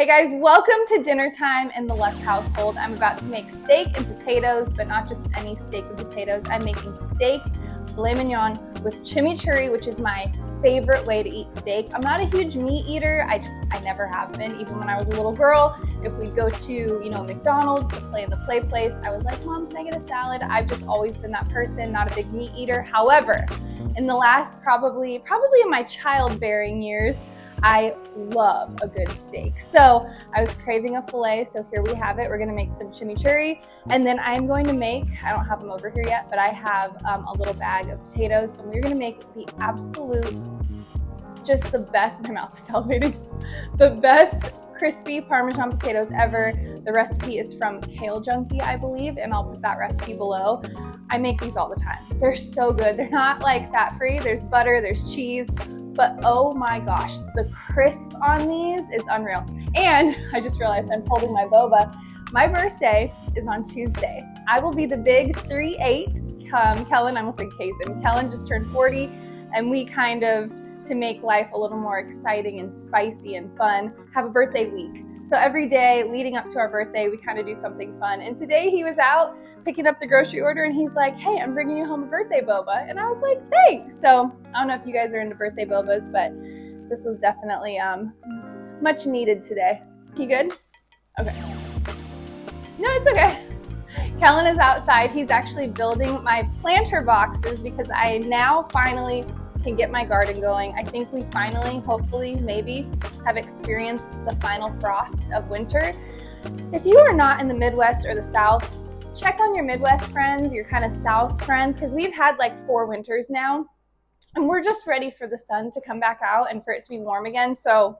Hey guys, welcome to dinner time in the Lutz household. I'm about to make steak and potatoes, but not just any steak and potatoes. I'm making steak filet mignon with chimichurri, which is my favorite way to eat steak. I'm not a huge meat eater. I never have been. Even when I was a little girl, if we'd go to, McDonald's to play in the play place, I was like, Mom, can I get a salad? I've just always been that person, not a big meat eater. However, in the last probably in my childbearing years, I love a good steak. So I was craving a filet, so here we have it. We're gonna make some chimichurri, and then I'm going to make, I don't have them over here yet, but I have a little bag of potatoes, and we're gonna make the absolute, just the best, my mouth is salivating, the best crispy Parmesan potatoes ever. The recipe is from Kale Junkie, I believe, and I'll put that recipe below. I make these all the time. They're so good. They're not like fat-free. There's butter, there's cheese, but oh my gosh, the crisp on these is unreal. And I just realized I'm holding my boba. My birthday is on Tuesday. I will be the big 3-8. Kellen, I almost said Kazin. Kellen just turned 40, and we kind of, to make life a little more exciting and spicy and fun, have a birthday week. So every day leading up to our birthday, we kind of do something fun. And today he was out picking up the grocery order and he's like, hey, I'm bringing you home a birthday boba. And I was like, thanks. So I don't know if you guys are into birthday bobas, but this was definitely much needed today. You good? Okay. No, it's okay. Kellen is outside. He's actually building my planter boxes because I now finally can get my garden going. I think we finally, hopefully, maybe have experienced the final frost of winter. If you are not in the Midwest or the South, check on your Midwest friends, your kind of South friends, because we've had like 4 winters now, and we're just ready for the sun to come back out and for it to be warm again. So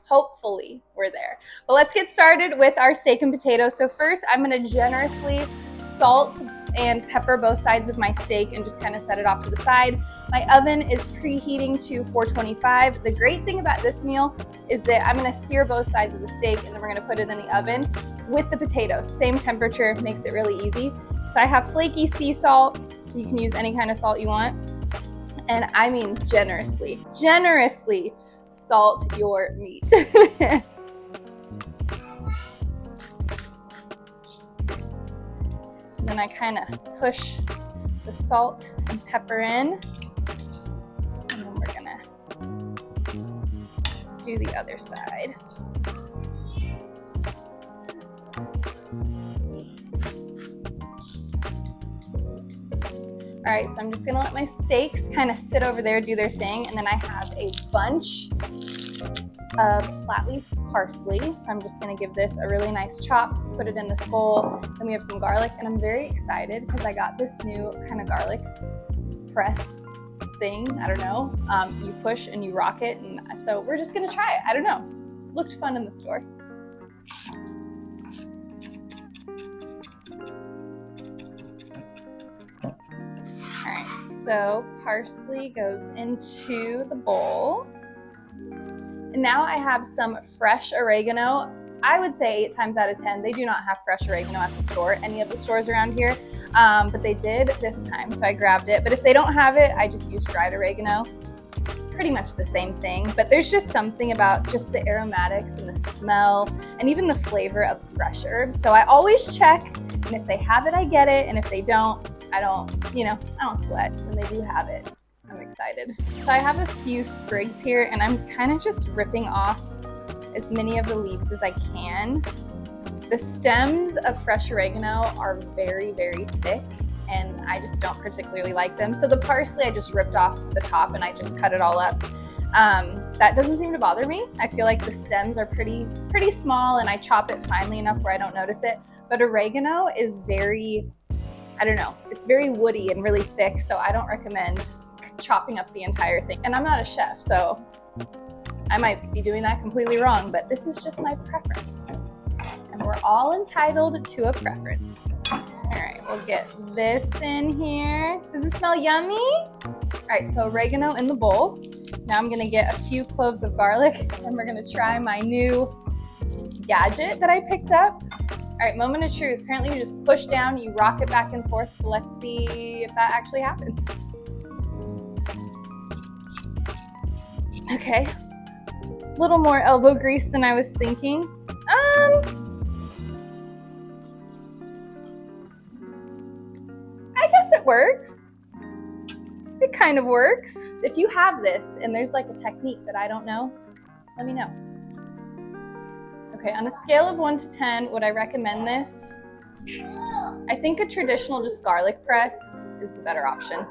hopefully we're there. But let's get started with our steak and potatoes. So first, I'm gonna generously salt and pepper both sides of my steak and just kind of set it off to the side. My oven is preheating to 425. The great thing about this meal is that I'm gonna sear both sides of the steak and then we're gonna put it in the oven with the potatoes. Same temperature, makes it really easy. So I have flaky sea salt. You can use any kind of salt you want. And I mean generously salt your meat. Then I kind of push the salt and pepper in, and then we're gonna do the other side. All right, so I'm just gonna let my steaks kind of sit over there, do their thing, and then I have a bunch of flat leaf parsley. So I'm just gonna give this a really nice chop, put it in this bowl. Then we have some garlic, and I'm very excited because I got this new kind of garlic press thing. I don't know. You push and you rock it, and so we're just gonna try it. I don't know. Looked fun in the store. All right, so parsley goes into the bowl. And now I have some fresh oregano. I would say 8 times out of 10, they do not have fresh oregano at the store, any of the stores around here, but they did this time, so I grabbed it. But if they don't have it, I just use dried oregano. It's pretty much the same thing, but there's just something about just the aromatics and the smell and even the flavor of fresh herbs. So I always check, and if they have it, I get it, and if they don't, I don't sweat when they do have it. I'm excited. So I have a few sprigs here, and I'm kind of just ripping off as many of the leaves as I can. The stems of fresh oregano are very, very thick, and I just don't particularly like them. So the parsley, I just ripped off the top and I just cut it all up. That doesn't seem to bother me. I feel like the stems are pretty small, and I chop it finely enough where I don't notice it. But oregano is very, I don't know, it's very woody and really thick, so I don't recommend chopping up the entire thing. And I'm not a chef, so I might be doing that completely wrong, but this is just my preference. And we're all entitled to a preference. All right, we'll get this in here. Does it smell yummy? All right, so oregano in the bowl. Now I'm gonna get a few cloves of garlic, and we're gonna try my new gadget that I picked up. All right, moment of truth. Apparently you just push down, you rock it back and forth, so let's see if that actually happens. Okay, a little more elbow grease than I was thinking. I guess it works. It kind of works. If you have this and there's like a technique that I don't know, let me know. Okay, on a scale of 1 to 10, would I recommend this? I think a traditional just garlic press is the better option.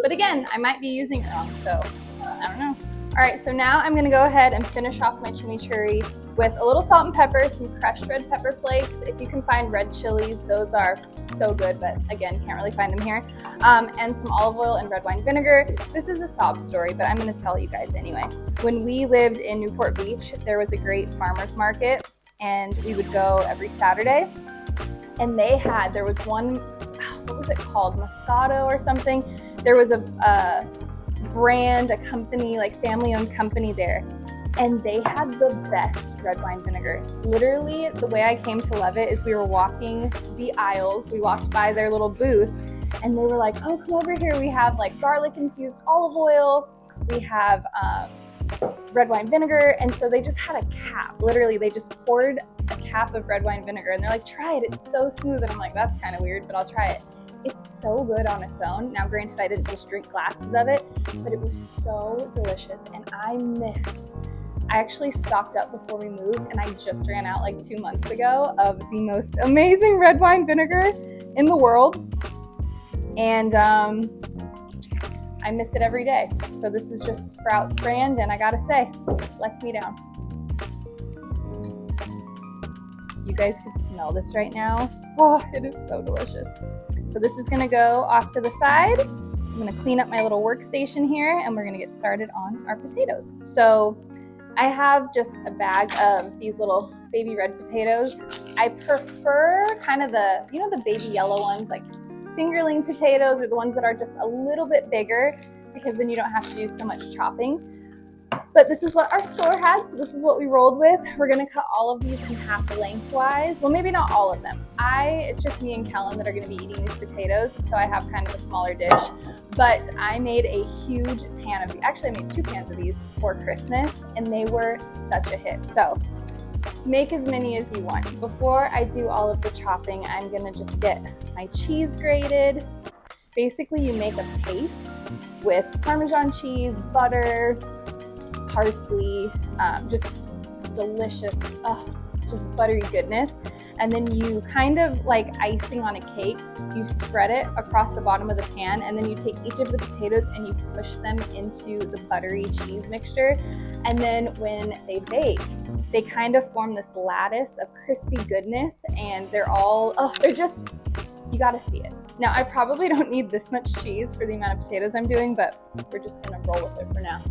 But again, I might be using it wrong, so I don't know. All right, so now I'm gonna go ahead and finish off my chimichurri with a little salt and pepper, some crushed red pepper flakes. If you can find red chilies, those are so good, but again, can't really find them here. And some olive oil and red wine vinegar. This is a sob story, but I'm gonna tell you guys anyway. When we lived in Newport Beach, there was a great farmer's market, and we would go every Saturday. And there was one, what was it called? Moscato or something. There was a brand, a company, like family-owned company there. And they had the best red wine vinegar. Literally, the way I came to love it is we were walking the aisles. We walked by their little booth and they were like, oh, come over here. We have like garlic infused olive oil. We have red wine vinegar. And so they just had a cap. Literally, they just poured a cap of red wine vinegar and they're like, try it. It's so smooth. And I'm like, that's kind of weird, but I'll try it. It's so good on its own. Now, granted, I didn't just drink glasses of it, but it was so delicious. And I actually stocked up before we moved, and I just ran out like 2 months ago of the most amazing red wine vinegar in the world. And I miss it every day. So this is just a Sprouts brand, and I gotta say, lets me down. You guys could smell this right now. Oh, it is so delicious. So this is gonna go off to the side. I'm gonna clean up my little workstation here and we're gonna get started on our potatoes. So I have just a bag of these little baby red potatoes. I prefer kind of the, you know, the baby yellow ones, like fingerling potatoes, or the ones that are just a little bit bigger, because then you don't have to do so much chopping. But this is what our store had, so this is what we rolled with. We're gonna cut all of these in half lengthwise. Well, maybe not all of them. It's just me and Kellen that are gonna be eating these potatoes, so I have kind of a smaller dish. But I made a huge pan of these. Actually, I made 2 pans of these for Christmas, and they were such a hit. So make as many as you want. Before I do all of the chopping, I'm gonna just get my cheese grated. Basically, you make a paste with Parmesan cheese, butter, parsley, just delicious, just buttery goodness. And then you kind of like icing on a cake, you spread it across the bottom of the pan, and then you take each of the potatoes and you push them into the buttery cheese mixture. And then when they bake, they kind of form this lattice of crispy goodness, and they're just, you gotta see it. Now, I probably don't need this much cheese for the amount of potatoes I'm doing, but we're just gonna roll with it for now.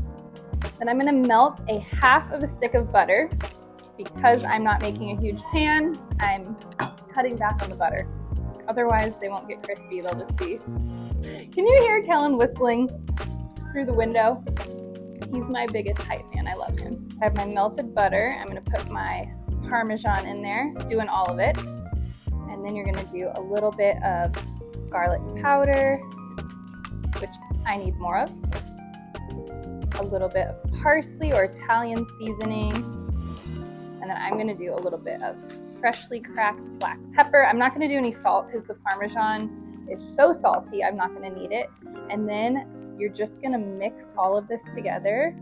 Then I'm gonna melt a half of a stick of butter. Because I'm not making a huge pan, I'm cutting back on the butter. Otherwise, they won't get crispy, they'll just be... Can you hear Kellen whistling through the window? He's my biggest hype man, I love him. I have my melted butter. I'm gonna put my Parmesan in there, doing all of it. And then you're gonna do a little bit of garlic powder, which I need more of. A little bit of parsley or Italian seasoning. And then I'm gonna do a little bit of freshly cracked black pepper. I'm not gonna do any salt because the Parmesan is so salty, I'm not gonna need it. And then you're just gonna mix all of this together.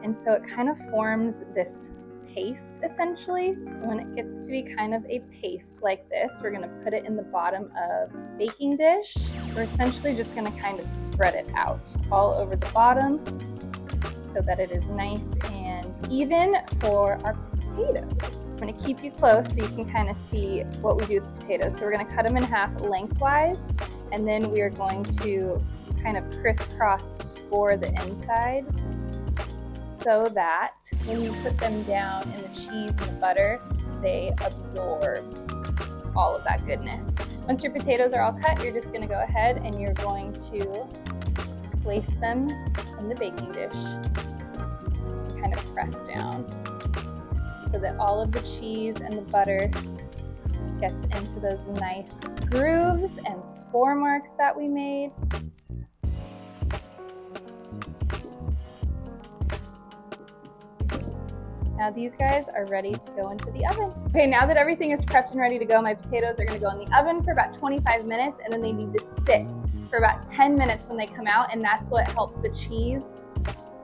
And so it kind of forms this paste essentially. So when it gets to be kind of a paste like this, we're gonna put it in the bottom of a baking dish. We're essentially just gonna kind of spread it out all over the bottom so that it is nice and even for our potatoes. I'm gonna keep you close so you can kind of see what we do with the potatoes. So we're gonna cut them in half lengthwise, and then we are going to kind of crisscross score the inside so that when you put them down in the cheese and the butter, they absorb all of that goodness. Once your potatoes are all cut, you're just gonna go ahead and you're going to place them in the baking dish, kind of press down so that all of the cheese and the butter gets into those nice grooves and score marks that we made. Now these guys are ready to go into the oven. Okay, now that everything is prepped and ready to go, my potatoes are gonna go in the oven for about 25 minutes, and then they need to sit for about 10 minutes when they come out, and that's what helps the cheese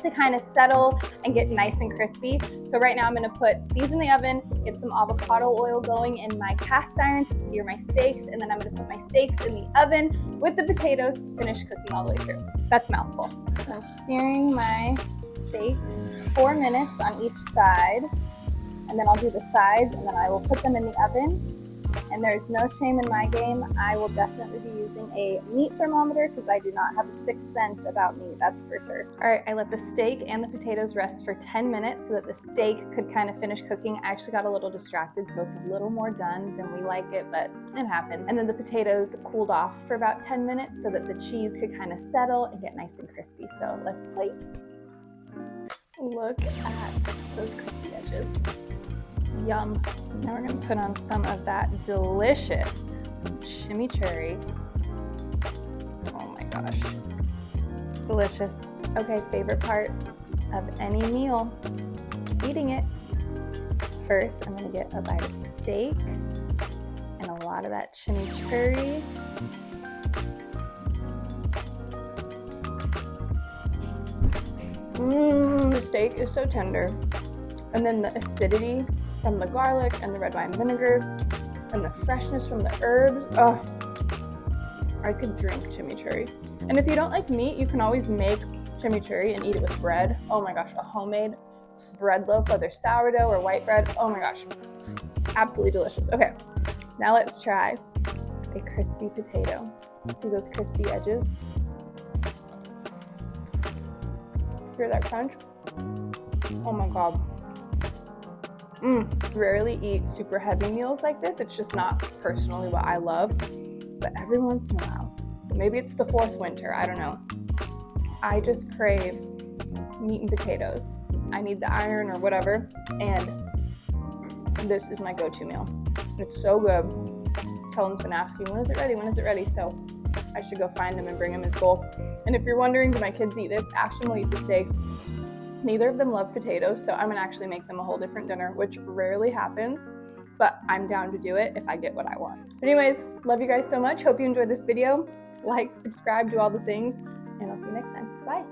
to kind of settle and get nice and crispy. So right now I'm gonna put these in the oven, get some avocado oil going in my cast iron to sear my steaks, and then I'm gonna put my steaks in the oven with the potatoes to finish cooking all the way through. That's a mouthful. So I'm searing my steak 4 minutes on each side, and then I'll do the sides, and then I will put them in the oven. And there's no shame in my game. I will definitely be using a meat thermometer because I do not have a sixth sense about meat, that's for sure. All right, I let the steak and the potatoes rest for 10 minutes so that the steak could kind of finish cooking. I actually got a little distracted, so it's a little more done than we like it, but it happened. And then the potatoes cooled off for about 10 minutes so that the cheese could kind of settle and get nice and crispy. So let's plate. Look at those crispy edges. Yum. Now we're gonna put on some of that delicious chimichurri. Oh my gosh, delicious. Okay, favorite part of any meal, eating it. First, I'm gonna get a bite of steak and a lot of that chimichurri. The steak is so tender. And then the acidity from the garlic and the red wine vinegar and the freshness from the herbs. Oh, I could drink chimichurri. And if you don't like meat, you can always make chimichurri and eat it with bread. Oh my gosh, a homemade bread loaf, whether sourdough or white bread. Oh my gosh, absolutely delicious. Okay, now let's try a crispy potato. See those crispy edges? Hear that crunch? Oh my God. Rarely eat super heavy meals like this. It's just not personally what I love, but every once in a while, maybe it's the fourth winter, I don't know. I just crave meat and potatoes. I need the iron or whatever, and this is my go-to meal. It's so good. Kellen's been asking, when is it ready? When is it ready? So I should go find him and bring him his bowl. And if you're wondering, do my kids eat this? Ashton will eat the steak. Neither of them love potatoes, so I'm gonna actually make them a whole different dinner, which rarely happens, but I'm down to do it if I get what I want. But anyways, love you guys so much. Hope you enjoyed this video. Like, subscribe, do all the things, and I'll see you next time. Bye.